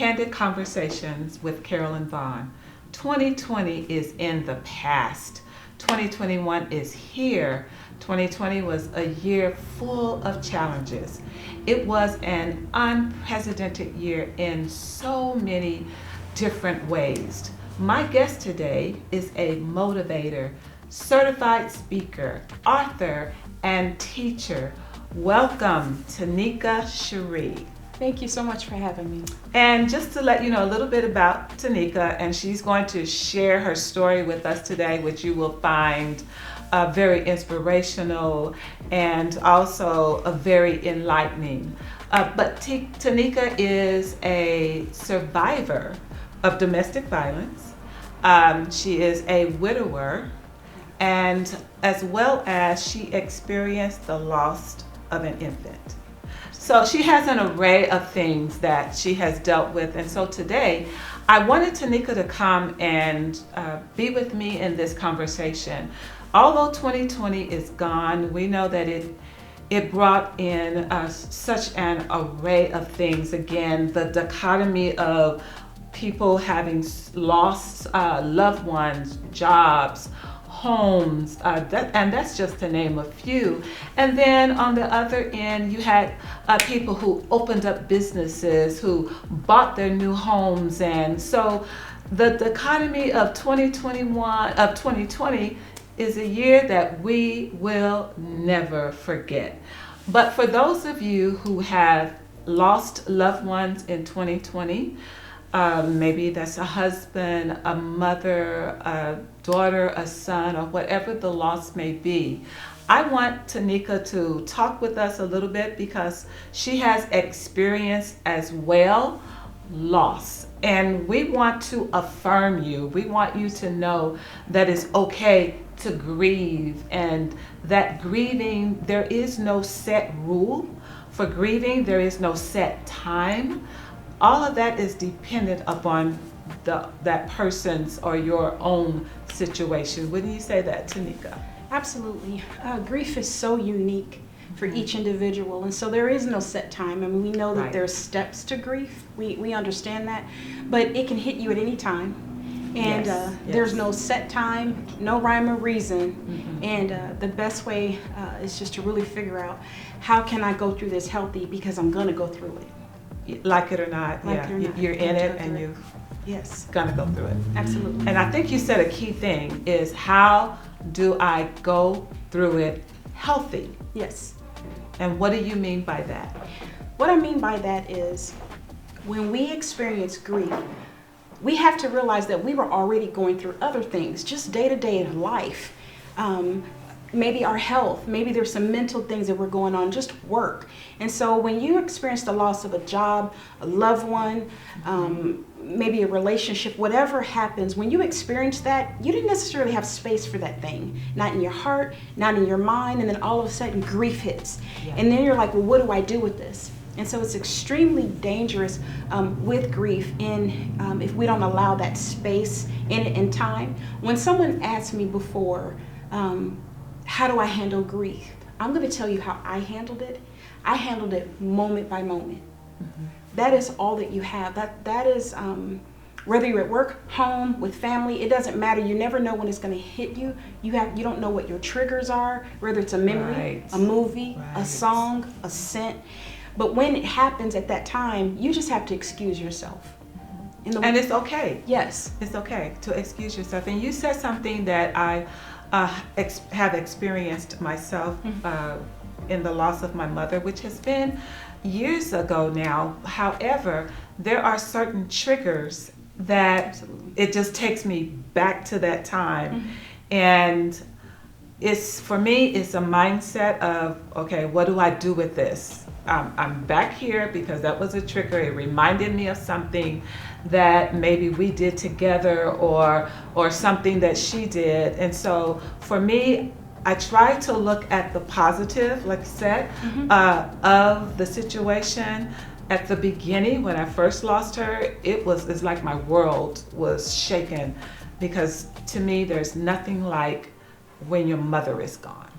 Candid Conversations with Carolyn Vaughn. 2020 is in the past. 2021 is here. 2020 was a year full of challenges. It was an unprecedented year in so many different ways. My guest today is a motivator, certified speaker, author, and teacher. Welcome, Tanika Cherie. Thank you so much for having me. And just to let you know a little bit about Tanika, and she's going to share her story with us today, which you will find very inspirational and also very enlightening. But Tanika is a survivor of domestic violence. She is a widower, and as well as she experienced the loss of an infant. So she has an array of things that she has dealt with. And so today, I wanted Tanika to come and be with me in this conversation. Although 2020 is gone, we know that it brought in such an array of things. Again, the dichotomy of people having lost loved ones, jobs, homes, and that's just to name a few. And then on the other end, you had people who opened up businesses, who bought their new homes. And so the dichotomy of 2020 is a year that we will never forget. But for those of you who have lost loved ones in 2020, maybe that's a husband, a mother, a daughter, a son, or whatever the loss may be. I want Tanika to talk with us a little bit because she has experienced as well loss. And we want to affirm you. We want you to know that it's okay to grieve, and that grieving, there is no set rule. For grieving, there is no set time. All of that is dependent upon that person's or your own situation. Wouldn't you say that, Tanika? Absolutely. Grief is so unique for each individual, and so there is no set time. I mean, we know that Right. there's steps to grief. We understand that, but it can hit you at any time. And Yes, there's yes. no set time, no rhyme or reason. And the best way is just to really figure out, how can I go through this healthy, because I'm going to go through it. Like it or not, Like yeah, it or not, you're in you it have to and go you're Yes, gonna go through it. absolutely. And I think you said a key thing is, how do I go through it healthy? Yes. And what do you mean by that? What I mean by that is, when we experience grief, we have to realize that we were already going through other things, just day-to-day of life. Maybe our health, maybe there's some mental things that were going on, just work. And so when you experience the loss of a job, a loved one, maybe a relationship, whatever happens, when you experience that, you didn't necessarily have space for that thing. Not in your heart, not in your mind, and then all of a sudden grief hits. Yeah. And then you're like, well, what do I do with this? And so it's extremely dangerous with grief if we don't allow that space in it and time. When someone asked me before, how do I handle grief? I'm going to tell you how I handled it. I handled it moment by moment. Mm-hmm. That is all that you have. That is whether you're at work, home, with family, it doesn't matter. You never know when it's going to hit you. You don't know what your triggers are, whether it's a memory, Right. a movie, Right. a song, a scent. But when it happens at that time, you just have to excuse yourself. And it's okay. Yes. It's okay to excuse yourself. And you said something that I have experienced myself in the loss of my mother, which has been years ago now. However, there are certain triggers that Absolutely. it just takes me back to that time. And for me, it's a mindset of, okay, what do I do with this? I'm back here because that was a trigger. It reminded me of something that maybe we did together, or something that she did. And so for me, I try to look at the positive, like I said, of the situation. At the beginning, when I first lost her, it's like my world was shaken, because to me, there's nothing like when your mother is gone.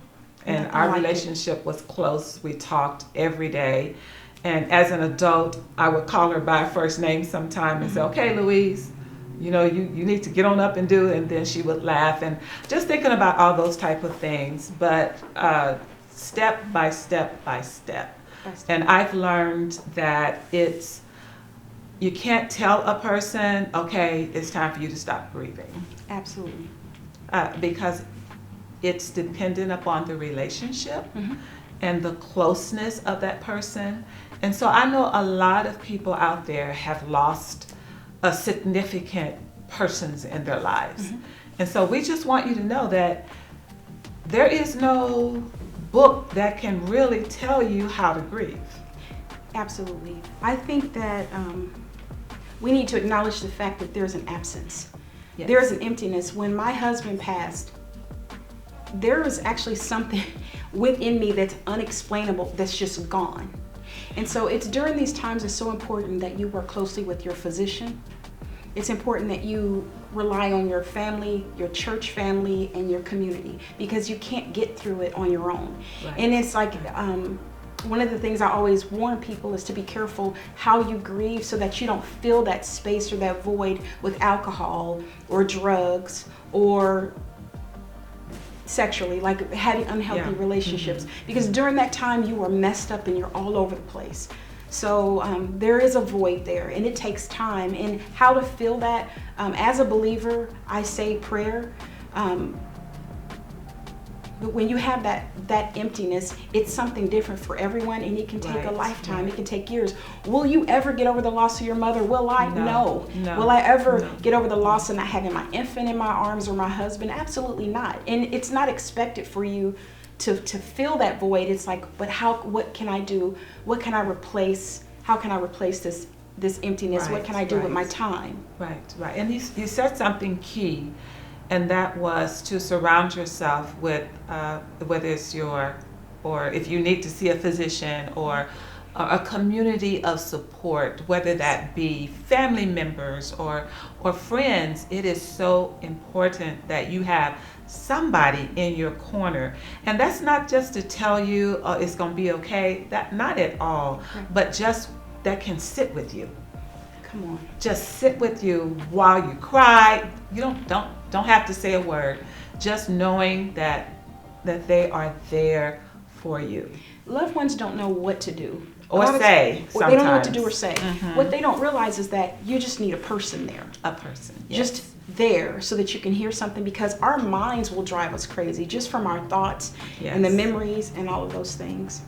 And our relationship was close. We talked every day. And as an adult, I would call her by her first name sometime and say, okay, Louise, you need to get on up and do it. And then she would laugh, and just thinking about all those type of things. But step by step by step. And I've learned that you can't tell a person, okay, it's time for you to stop grieving. Absolutely. Because it's dependent upon the relationship and the closeness of that person. And so I know a lot of people out there have lost a significant persons in their lives. And so we just want you to know that there is no book that can really tell you how to grieve. Absolutely. I think that we need to acknowledge the fact that there's an absence. Yes. There is an emptiness. When my husband passed, there was actually something within me that's unexplainable, that's just gone. And so it's during these times it's so important that you work closely with your physician. It's important that you rely on your family, your church family, and your community, because you can't get through it on your own. Right. And it's like, one of the things I always warn people is to be careful how you grieve so that you don't fill that space or that void with alcohol or drugs or sexually, like having unhealthy relationships. Because during that time you are messed up and you're all over the place. So there is a void there, and it takes time. And how to fill that, as a believer, I say prayer. But when you have that emptiness, it's something different for everyone, and it can take a lifetime. It can take years. Will you ever get over the loss of your mother? Will I? No. Will I ever get over the loss of not having my infant in my arms or my husband? Absolutely not. And it's not expected for you to fill that void. It's like, but what can I do? What can I replace? How can I replace this emptiness? What can I do with my time? Right. And you said something key. And that was to surround yourself with, whether it's or if you need to see a physician or a community of support, whether that be family members or friends. It is so important that you have somebody in your corner. And that's not just to tell you it's going to be okay. That not at all, but just that can sit with you. Come on. Just sit with you while you cry. You don't have to say a word. Just knowing that they are there for you. Loved ones don't know what to do. Or say. Sometimes. They don't know what to do or say. What they don't realize is that you just need a person there. A person. Yes. Just there so that you can hear something, because our minds will drive us crazy just from our thoughts and the memories and all of those things.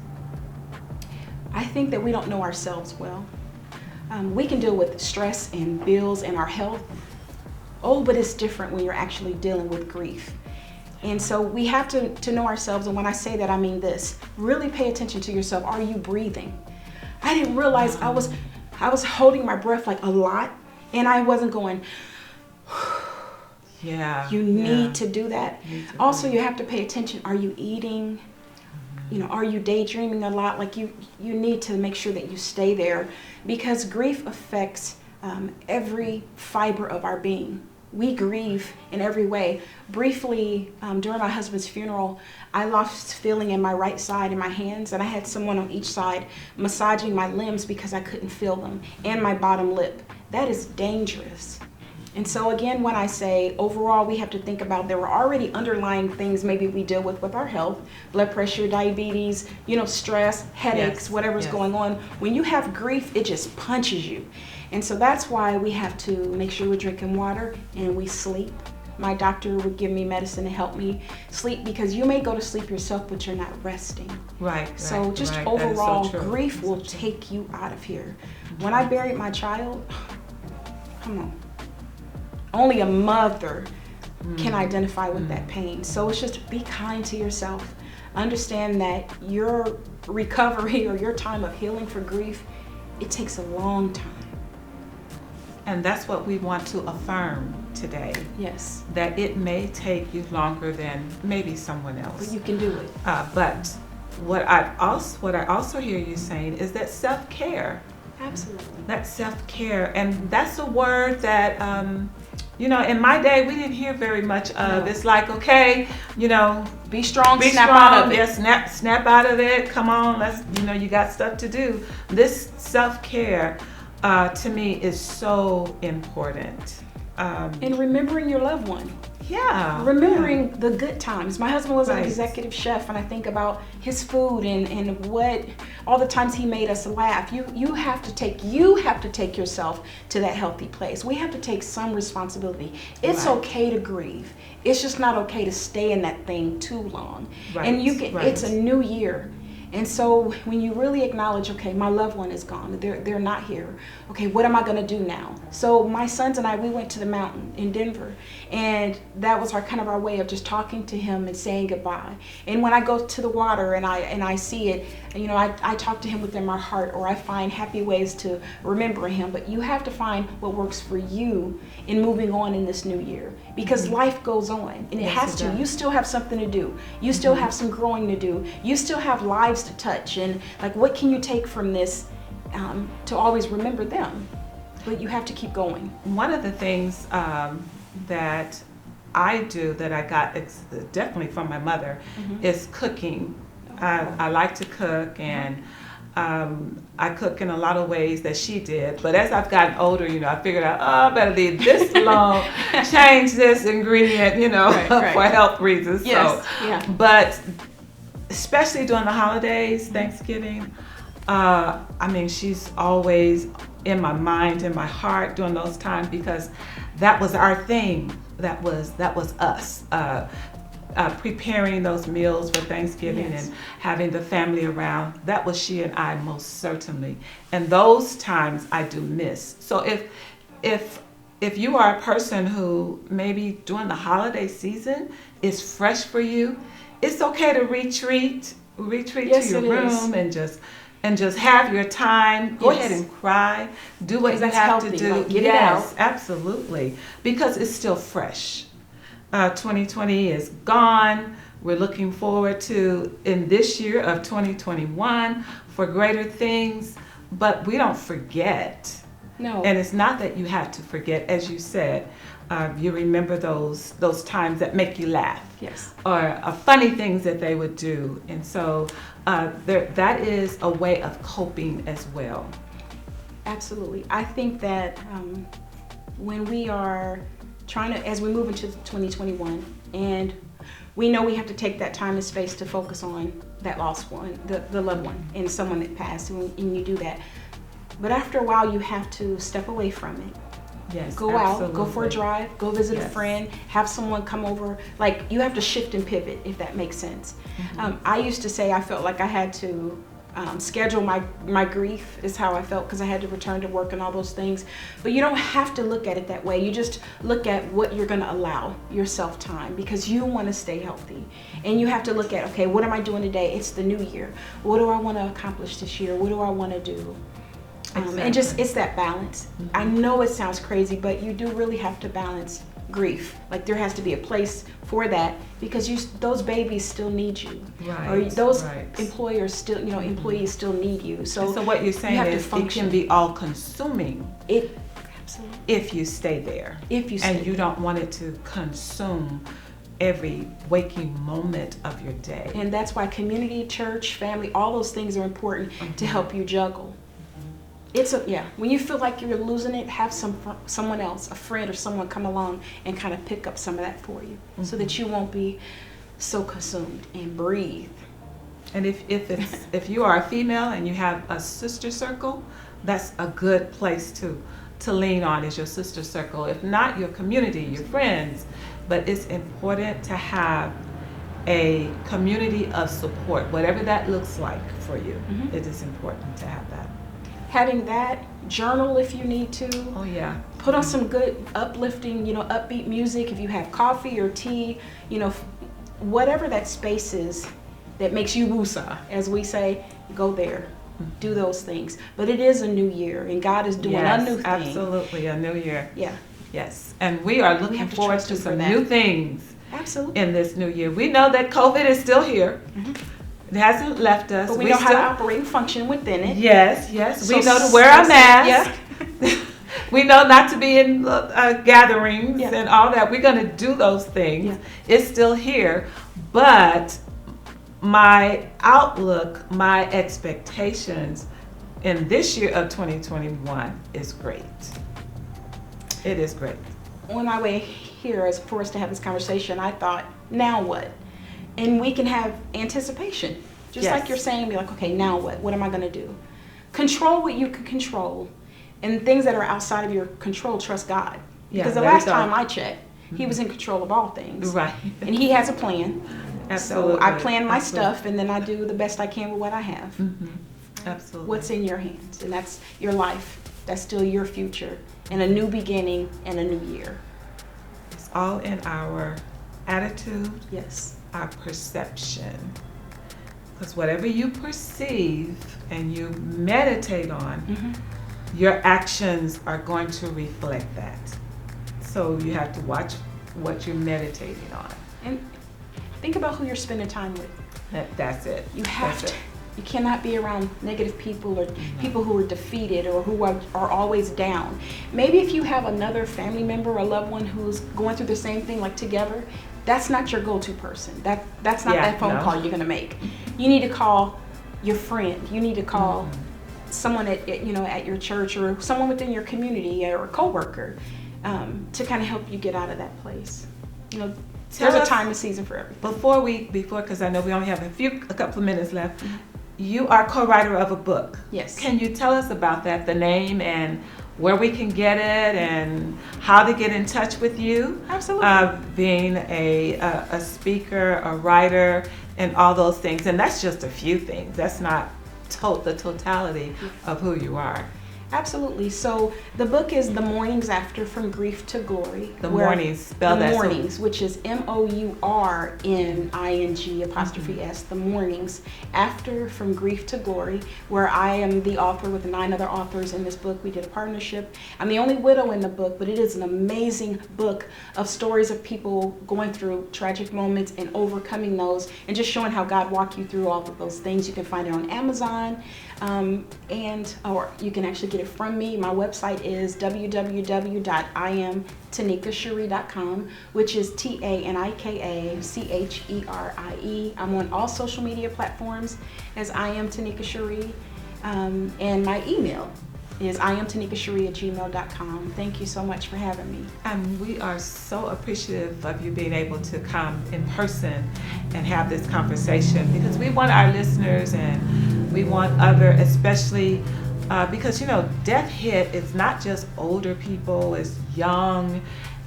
I think that we don't know ourselves well. We can deal with stress and bills and our health. But it's different when you're actually dealing with grief. And so we have to know ourselves. And when I say that, I mean this. Really pay attention to yourself. Are you breathing? I didn't realize I was holding my breath like a lot, and I wasn't going. You need to do that. Also, you have to pay attention. Are you eating? Are you daydreaming a lot? Like you need to make sure that you stay there, because grief affects every fiber of our being. We grieve in every way. Briefly, during my husband's funeral, I lost feeling in my right side in my hands, and I had someone on each side massaging my limbs because I couldn't feel them, and my bottom lip. That is dangerous. And so again, when I say overall, we have to think about there were already underlying things maybe we deal with our health, blood pressure, diabetes, stress, headaches, whatever's going on. When you have grief, it just punches you. And so that's why we have to make sure we're drinking water and we sleep. My doctor would give me medicine to help me sleep, because you may go to sleep yourself, but you're not resting. So just overall, grief will take you out of here. When I buried my child, come on. Only a mother can identify with that pain. So it's just be kind to yourself. Understand that your recovery or your time of healing for grief, it takes a long time. And that's what we want to affirm today. Yes. That it may take you longer than maybe someone else. But you can do it. But what I also hear you saying is that self-care. Absolutely. That self-care. And that's a word that You know, in my day, we didn't hear very much of. No. It's like, okay, you know, Be strong, be snap strong, out of it. yeah, snap out of it. Come on, let's, you know, you got stuff to do. This self-care, to me, is so important. And remembering your loved one. Yeah. Remembering the good times. My husband was an Right. executive chef, and I think about his food and what all the times he made us laugh. You have to take yourself to that healthy place. We have to take some responsibility. It's Right. okay to grieve. It's just not okay to stay in that thing too long. Right. And you can. Right. It's a new year. And so when you really acknowledge, okay, my loved one is gone, they're not here. Okay, what am I gonna do now? So my sons and I, we went to the mountain in Denver, and that was our kind of our way of just talking to him and saying goodbye. And when I go to the water and I see it, you know, I talk to him within my heart, or I find happy ways to remember him. But you have to find what works for you in moving on in this new year, because life goes on, and it Yes, has it to. does. You still have something to do. You still have some growing to do. You still have lives to touch, and like, what can you take from this to always remember them? But you have to keep going. One of the things that I do that I got definitely from my mother is cooking. I like to cook, and I cook in a lot of ways that she did. But as I've gotten older, you know, I figured out, I better leave this alone, change this ingredient, you know, Right. for health reasons. Yes, So, yeah. But especially during the holidays, Thanksgiving, I mean, she's always in my mind, in my heart during those times, because that was our thing. That was us. Preparing those meals for Thanksgiving Yes. and having the family around. That was she and I, most certainly. And those times I do miss. So if you are a person who maybe during the holiday season is fresh for you, it's okay to retreat Yes, to your it is. room and just have your time. Go Yes. ahead and cry. Do what Because you that's have healthy, to do. like, get it Yes, out. absolutely. Because it's still fresh. 2020 is gone. We're looking forward to, in this year of 2021, for greater things, but we don't forget. No. And it's not that you have to forget, as you said. You remember those times that make you laugh, Yes. or funny things that they would do, and so that is a way of coping as well. Absolutely. I think that when we are trying to, as we move into 2021, and we know we have to take that time and space to focus on that lost one, the loved one, and someone that passed, and you do that. But after a while, you have to step away from it. Yes, Go out, go for a absolutely. drive, go visit a Yes. friend, have someone come over. Like, you have to shift and pivot, if that makes sense. I used to say I felt like I had to schedule my grief, is how I felt, because I had to return to work and all those things. But you don't have to look at it that way. You just look at what you're going to allow yourself time, because you want to stay healthy. And you have to look at, okay, what am I doing today? It's the new year. What do I want to accomplish this year? What do I want to do? And just, Exactly. it's that balance. I know it sounds crazy, but you do really have to balance grief. Like, there has to be a place for that, because those babies still need you. Right, Or those right. employers still, employees still need you. So what you're saying have to is it function. can be all consuming Absolutely. if you stay there. If you stay And you don't want it to consume every waking moment of your day. And that's why community, church, family, all those things are important to help you juggle. When you feel like you're losing it, have someone else, a friend or someone, come along and kind of pick up some of that for you, so that you won't be so consumed, and breathe. And if you are a female and you have a sister circle, that's a good place to lean on, is your sister circle. If not, your community, your friends. But it's important to have a community of support, whatever that looks like for you. It is important to have that. Having that, journal if you need to. Oh yeah. Put on some good uplifting, upbeat music. If you have coffee or tea, whatever that space is that makes you woosah, as we say, go there. Do those things. But it is a new year, and God is doing a new thing. Absolutely, a new year. Yeah, Yes, and we are looking have to forward trust to Him for some that. new things absolutely. in this new year. We know that COVID is still here. It hasn't left us. But we know how to operate and function within it. Yes, we So know to wear our mask. Yeah. We know not to be in gatherings Yeah. and all that. We're going to do those things. Yeah. It's still here. But my outlook, my expectations in this year of 2021 is great. It is great. On my way here, as for us to have this conversation, I thought, now what? And we can have anticipation. Just Yes. like you're saying, be like, okay, now what? What am I going to do? Control what you can control. And things that are outside of your control, trust God. Yeah, Because the there you last go. time I checked, He was in control of all things. Right. And He has a plan. Absolutely. So I plan my Absolutely. stuff, and then I do the best I can with what I have. Mhm. Absolutely. What's in your hands, and that's your life. That's still your future, and a new beginning and a new year. It's all in our attitude, Yes. our perception. Because whatever you perceive and you meditate on, Mm-hmm. your actions are going to reflect that. So you have to watch what you're meditating on. And think about who you're spending time with. That's it. You have That's to. it. You cannot be around negative people or people who are defeated or who are always down. Maybe if you have another family member or loved one who's going through the same thing, like together, that's not your go-to person. That's not Yeah, that phone no. call you're gonna make. You need to call your friend. You need to call someone at your church or someone within your community or a coworker to kind of help you get out of that place. Tell There's a us- time and season for everything. Before, because I know we only have a couple of minutes left. You are co-writer of a book. Yes. Can you tell us about that, the name and where we can get it and how to get in touch with you? Absolutely. Being a speaker, a writer, and all those things. And that's just a few things. That's not the totality of who you are. Absolutely. So the book is The Mornings After, From Grief to Glory. The Mornings, spell the that. Mornings, which is MOURNING''S, The Mornings After, From Grief to Glory, where I am the author with 9 other authors in this book. We did a partnership. I'm the only widow in the book, but it is an amazing book of stories of people going through tragic moments and overcoming those and just showing how God walked you through all of those things. You can find it on Amazon. Or you can actually get it from me. My website is www.IamTanikaCherie.com, which is TANIKACHERIE. I'm on all social media platforms as I Am Tanika Cherie, and my email is IamTanikaCherie@gmail.com. Thank you so much for having me. And we are so appreciative of you being able to come in person and have this conversation, because we want our listeners and we want other, especially because death hit. It's not just older people, it's young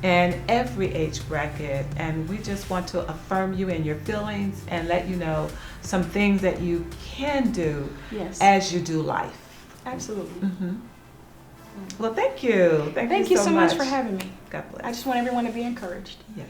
and every age bracket, and we just want to affirm you in your feelings and let you know some things that you can do Yes. as you do life. Absolutely. Well, thank you. Thank Thank you so much for having me. God bless. I just want everyone to be encouraged. Yes.